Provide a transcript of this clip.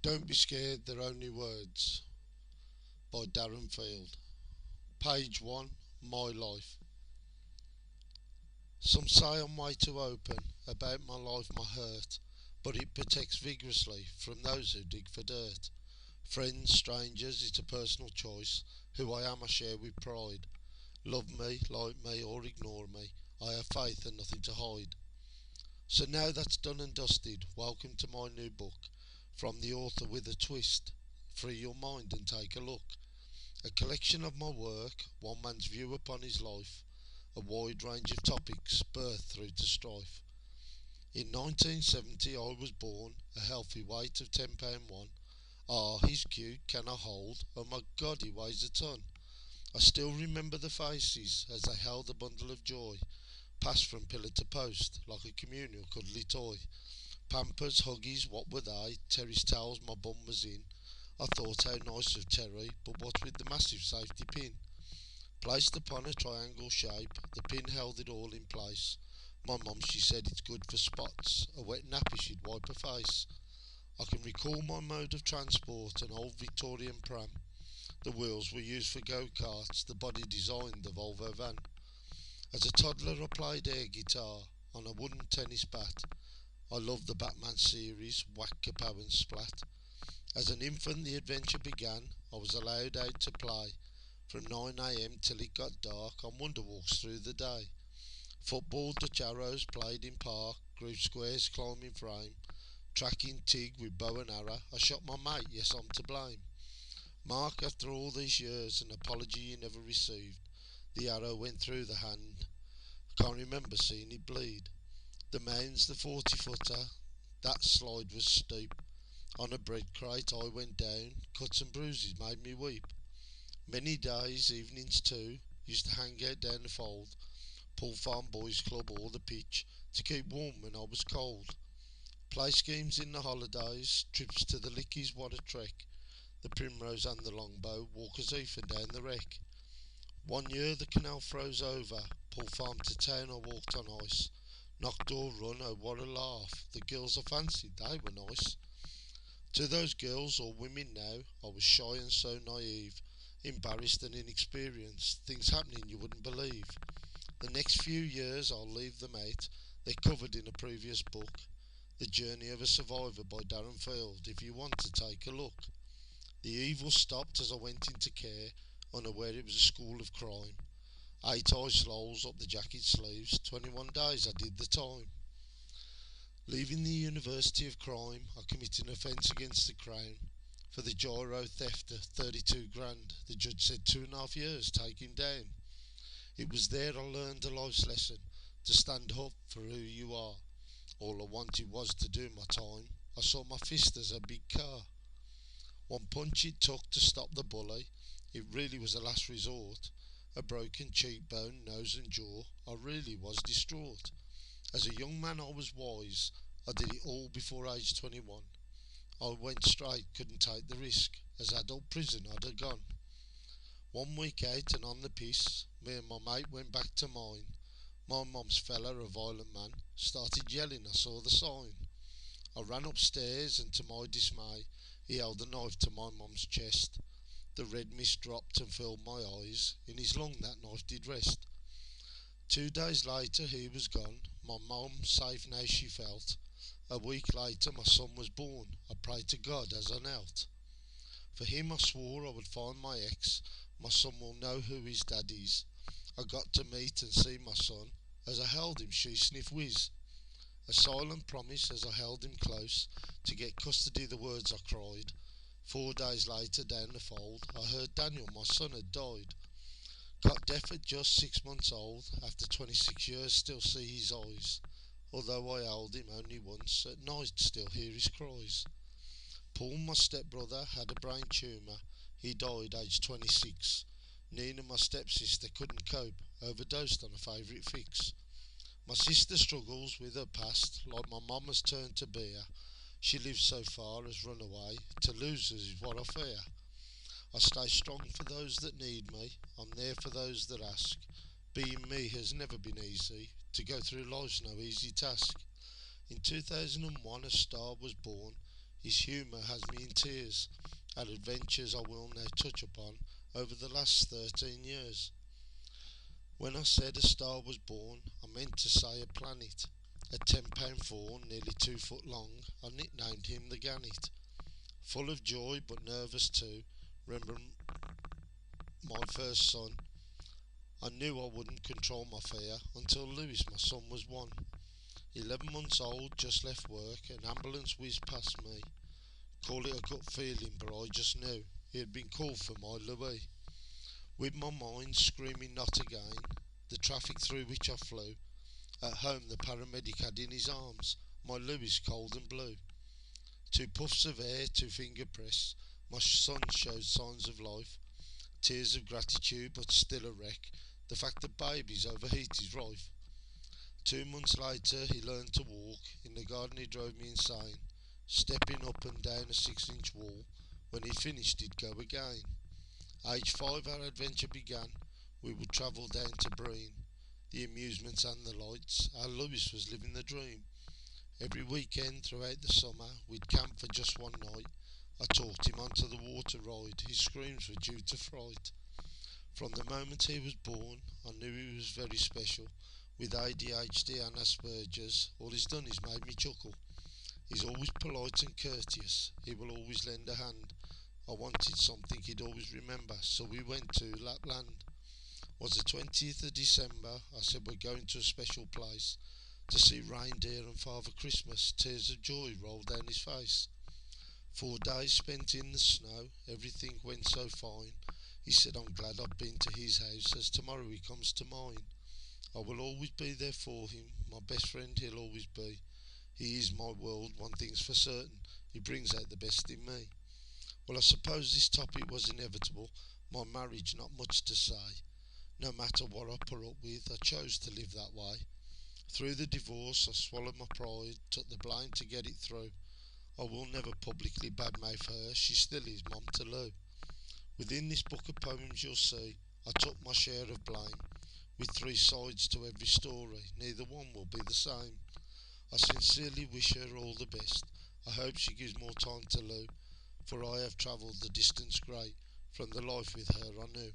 Don't be scared, they're only words by Daren. Page 1. My life. Some say I'm way too open about my life, my hurt, but it protects vigorously from those who dig for dirt. Friends, strangers, it's a personal choice. Who I am I share with pride. Love me, like me, or ignore me. I have faith and nothing to hide. So now that's done and dusted, welcome to my new book. From the author with a twist. Free your mind and take a look. A collection of my work, one man's view upon his life, a wide range of topics, birth through to strife. In 1970 I was born, a healthy weight of 10 pound 1. Ah, he's cute, can I hold? Oh my God, he weighs a ton. I still remember the faces as they held a bundle of joy, passed from pillar to post like a communal cuddly toy. Pampers, Huggies, what were they? Terry's towels my bum was in. I thought how nice of Terry, but what with the massive safety pin? Placed upon a triangle shape, the pin held it all in place. My mum she said it's good for spots, a wet nappy she'd wipe her face. I can recall my mode of transport, an old Victorian pram. The wheels were used for go-karts, the body designed the Volvo van. As a toddler I played air guitar on a wooden tennis bat. I loved the Batman series, whack, kapow and splat. As an infant the adventure began, I was allowed out to play. From 9 a.m. till it got dark on wonder walks through the day. Football, Dutch arrows played in park, group squares climbing frame. Tracking Tig with bow and arrow, I shot my mate, yes I'm to blame. Mark, after all these years, an apology you never received. The arrow went through the hand, I can't remember seeing it bleed. The mounds, the 40 footer, that slide was steep. On a bread crate I went down, cuts and bruises made me weep. Many days, evenings too, used to hang out down the fold, Pool Farm Boys Club or the pitch, to keep warm when I was cold. Play schemes in the holidays, trips to the Lickies, what a trek. The Primrose and the Longbow, Walker's Heath and down the wreck. One year the canal froze over, Pool Farm to town I walked on ice. Knocked door run, oh what a laugh, the girls I fancied, they were nice. To those girls or women now, I was shy and so naive, embarrassed and inexperienced, things happening you wouldn't believe. The next few years I'll leave them out, they're covered in a previous book. The Journey of a Survivor by Daren, if you want to take a look. The evil stopped as I went into care, unaware it was a school of crime. 8 ice lolls up the jacket sleeves, 21 days I did the time. Leaving the University of Crime, I committed an offence against the Crown. For the gyro theft of 32 grand, the judge said 2.5 years, take him down. It was there I learned a life's lesson, to stand up for who you are. All I wanted was to do my time, I saw my fist as a big car. One punch it took to stop the bully, it really was a last resort. A broken cheekbone, nose and jaw, I really was distraught. As a young man I was wise, I did it all before age 21. I went straight, couldn't take the risk, as adult prison I'd have gone. 1 week out and on the piss, me and my mate went back to mine. My mum's fella, a violent man, started yelling, I saw the sign. I ran upstairs and to my dismay, he held a knife to my mum's chest. The red mist dropped and filled my eyes, in his lung that knife did rest. 2 days later he was gone, my mum safe now she felt. A week later my son was born, I prayed to God as I knelt. For him I swore I would find my ex, my son will know who his dad is. I got to meet and see my son, as I held him she sniffed whiz. A silent promise as I held him close, to get custody the words I cried. 4 days later down the fold, I heard Daniel, my son, had died. Got deaf at just 6 months old, after 26 years still see his eyes. Although I held him only once, at night still hear his cries. Paul, my stepbrother, had a brain tumour, he died aged 26. Nina, my stepsister, couldn't cope, overdosed on a favourite fix. My sister struggles with her past, like my mum has turned to beer. She lives so far, has run away, to lose us is what I fear. I stay strong for those that need me, I'm there for those that ask. Being me has never been easy, to go through life's no easy task. In 2001 a star was born, His humour has me in tears at adventures I will now touch upon over the last 13 years. When I said a star was born, I meant to say a planet. A £10 fawn, nearly 2 foot long, I nicknamed him the Gannet. Full of joy but nervous too, remember my first son. I knew I wouldn't control my fear until Lewis, my son, was one. 11 months old, just left work, an ambulance whizzed past me. Call it a gut feeling, but I just knew he had been called for my Louis. With my mind screaming not again, the traffic through which I flew. At home the paramedic had in his arms my Louis cold and blue. 2 puffs of air, 2 finger press, my son showed signs of life. Tears of gratitude, but still a wreck. The fact that babies overheat is rife. 2 months later he learned to walk. In the garden he drove me insane, stepping up and down a 6-inch wall. When he finished he'd go again. Age 5 our adventure began. We would travel down to Breen, the amusements and the lights. Our Lewis was living the dream. Every weekend throughout the summer we'd camp for just one night. I talked him onto the water ride. His screams were due to fright. From the moment he was born I knew he was very special. With ADHD and Asperger's, all he's done is made me chuckle. He's always polite and courteous. He will always lend a hand. I wanted something he'd always remember, so we went to Lapland. Was the 20th of December. I said we're going to a special place to see reindeer and Father Christmas. Tears of joy rolled down his face. 4 days spent in the snow, everything went so fine. He said I'm glad I've been to his house, as tomorrow he comes to mine. I will always be there for him, my best friend he'll always be. He is my world, one thing's for certain, he brings out the best in me. Well, I suppose this topic was inevitable, my marriage not much to say. No matter what I put up with, I chose to live that way. Through the divorce I swallowed my pride, took the blame to get it through. I will never publicly badmouth her, she still is mum to Lou. Within this book of poems you'll see, I took my share of blame. With 3 sides to every story, neither one will be the same. I sincerely wish her all the best. I hope she gives more time to Lou, for I have travelled the distance great from the life with her I knew.